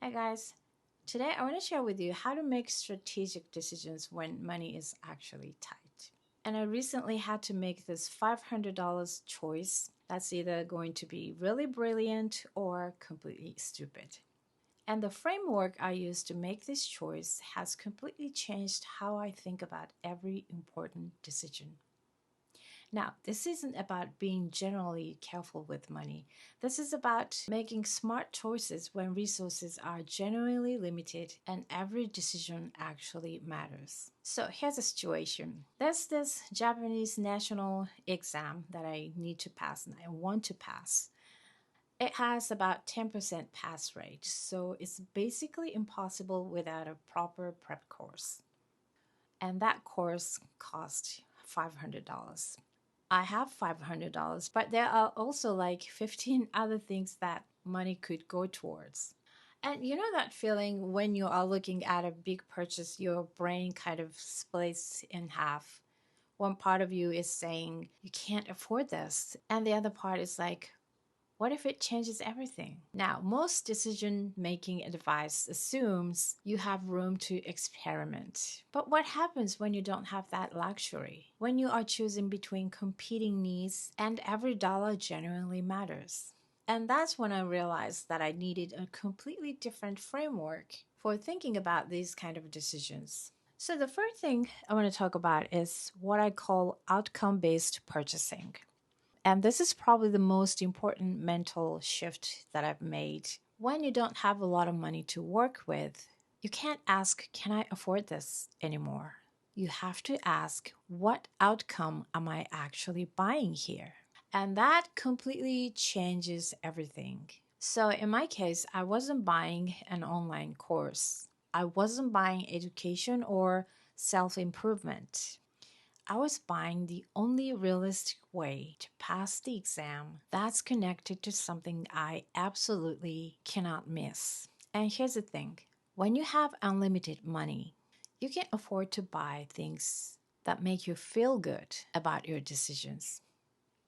Hi guys, today I want to share with you how to make strategic decisions when money is actually tight. And I recently had to make this $500 choice that's either going to be really brilliant or completely stupid. And the framework I used to make this choice has completely changed how I think about every important decision. Now, this isn't about being generally careful with money. This is about making smart choices when resources are genuinely limited and every decision actually matters. So, here's a situation. There's this Japanese national exam that I need to pass and I want to pass. It has about 10% pass rate, so it's basically impossible without a proper prep course. And that course cost $500. I have $500, but there are also like 15 other things that money could go towards. And you know that feeling when you are looking at a big purchase, your brain kind of splits in half. One part of you is saying, you can't afford this. And the other part is like, what if it changes everything? Now, most decision making advice assumes you have room to experiment. But what happens when you don't have that luxury? When you are choosing between competing needs and every dollar genuinely matters? And that's when I realized that I needed a completely different framework for thinking about these kind of decisions. So, the first thing I want to talk about is what I call outcome based purchasing. And this is probably the most important mental shift that I've made. When you don't have a lot of money to work with, you can't ask, can I afford this anymore? You have to ask, what outcome am I actually buying here? And that completely changes everything. So, in my case, I wasn't buying an online course, I wasn't buying education or self improvement. I was buying the only realistic way to pass the exam that's connected to something I absolutely cannot miss. And here's the thing, when you have unlimited money, you can afford to buy things that make you feel good about your decisions.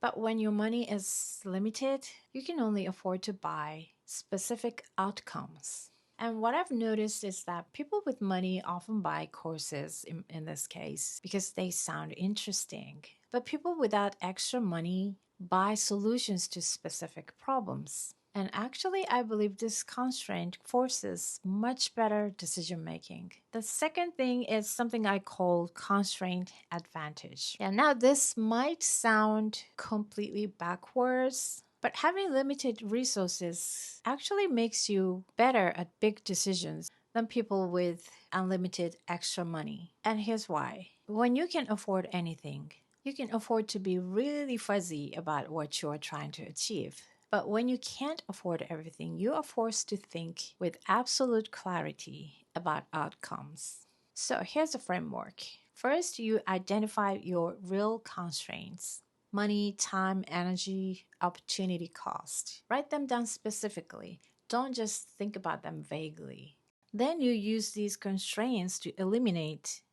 But when your money is limited, you can only afford to buy specific outcomes. And what I've noticed is that people with money often buy courses in this case because they sound interesting. But people without extra money buy solutions to specific problems. And actually, I believe this constraint forces much better decision making. The second thing is something I call constraint advantage. And now this might sound completely backwards, but having limited resources actually makes you better at big decisions than people with unlimited extra money. And here's why. When you can afford anything, you can afford to be really fuzzy about what you're trying to achieve. But when you can't afford everything, you are forced to think with absolute clarity about outcomes. So here's a framework. First, you identify your real constraints: money, time, energy, opportunity cost. Write them down specifically. Don't just think about them vaguely. Then you use these constraints to eliminate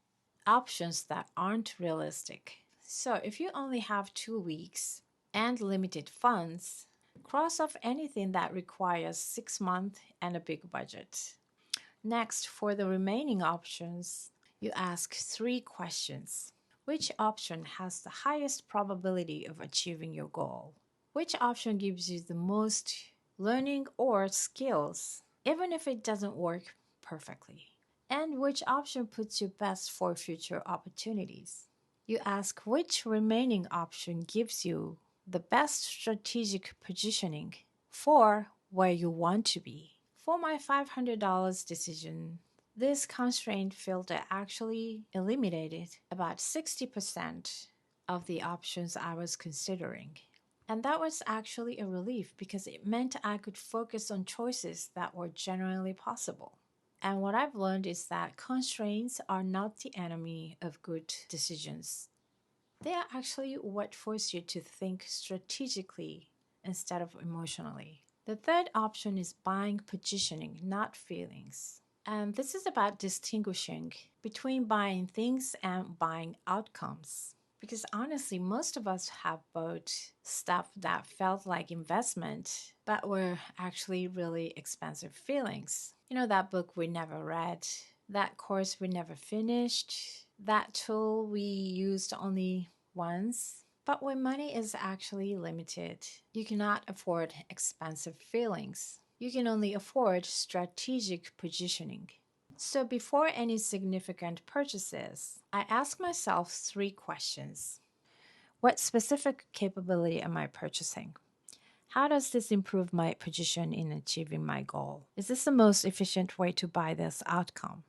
options that aren't realistic. So if you only have 2 weeks and limited funds, cross off anything that requires 6 months and a big budget. Next, for the remaining options, you ask 3 questions. Which option has the highest probability of achieving your goal? Which option gives you the most learning or skills, even if it doesn't work perfectly? And which option puts you best for future opportunities? You ask which remaining option gives you the best strategic positioning for where you want to be. For my $500 decision, this constraint filter actually eliminated about 60% of the options I was considering. And that was actually a relief because it meant I could focus on choices that were genuinely possible. And what I've learned is that constraints are not the enemy of good decisions. They are actually what force you to think strategically instead of emotionally. The third option is buying positioning, not feelings. And this is about distinguishing between buying things and buying outcomes. Because honestly, most of us have bought stuff that felt like investment, but were actually really expensive feelings. You know, that book we never read, that course we never finished, that tool we used only once. But when money is actually limited, you cannot afford expensive feelings. You can only afford strategic positioning. So before any significant purchases, I ask myself three questions. What specific capability am I purchasing? How does this improve my position in achieving my goal? Is this the most efficient way to buy this outcome?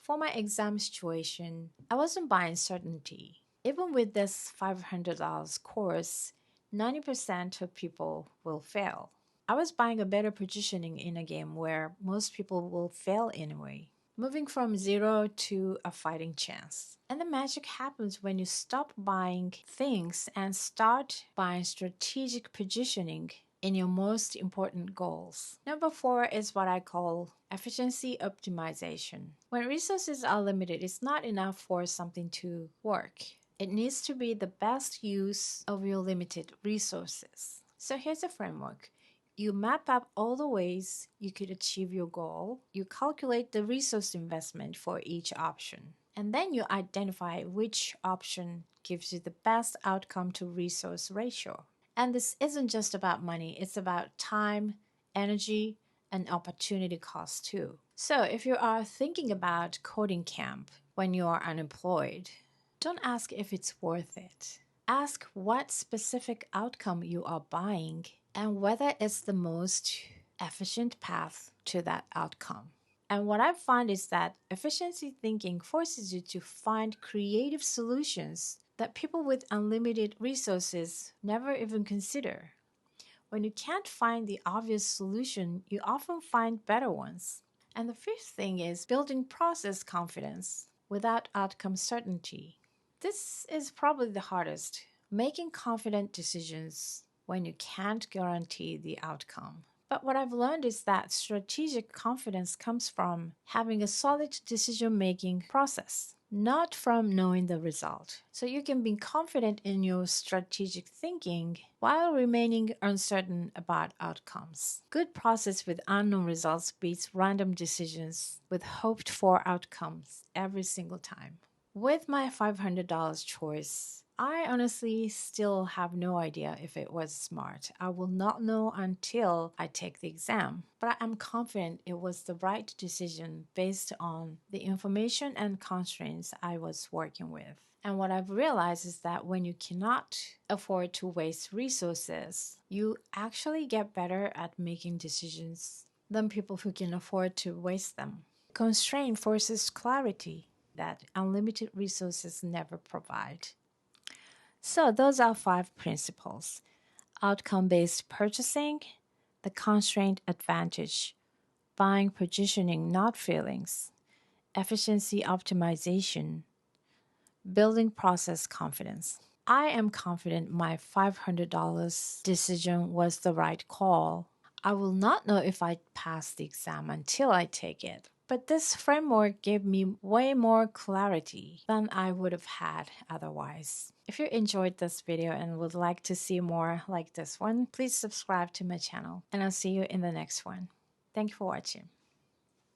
For my exam situation, I wasn't buying certainty. Even with this $500 course, 90% of people will fail. I was buying a better positioning in a game where most people will fail anyway, moving from zero to a fighting chance. And the magic happens when you stop buying things and start buying strategic positioning in your most important goals. Number four is what I call efficiency optimization. When resources are limited, it's not enough for something to work. It needs to be the best use of your limited resources. So here's a framework. You map out all the ways you could achieve your goal. You calculate the resource investment for each option. And then you identify which option gives you the best outcome to resource ratio. And this isn't just about money, it's about time, energy, and opportunity cost too. So if you are thinking about coding camp when you are unemployed, don't ask if it's worth it. Ask what specific outcome you are buying and whether it's the most efficient path to that outcome. And what I find is that efficiency thinking forces you to find creative solutions that people with unlimited resources never even consider. When you can't find the obvious solution, you often find better ones. And the fifth thing is building process confidence without outcome certainty. This is probably the hardest, making confident decisions when you can't guarantee the outcome. But what I've learned is that strategic confidence comes from having a solid decision making process, not from knowing the result. So you can be confident in your strategic thinking while remaining uncertain about outcomes. Good process with unknown results beats random decisions with hoped for outcomes every single time. With my $500 choice, I honestly still have no idea if it was smart. I will not know until I take the exam, but I am confident it was the right decision based on the information and constraints I was working with. And what I've realized is that when you cannot afford to waste resources, you actually get better at making decisions than people who can afford to waste them. Constraint forces clarity that unlimited resources never provide. So, those are 5 principles: outcome based purchasing, the constraint advantage, buying positioning, not feelings, efficiency optimization, building process confidence. I am confident my $500 decision was the right call. I will not know if I pass the exam until I take it. But this framework gave me way more clarity than I would have had otherwise. If you enjoyed this video and would like to see more like this one, please subscribe to my channel and I'll see you in the next one. Thank you for watching.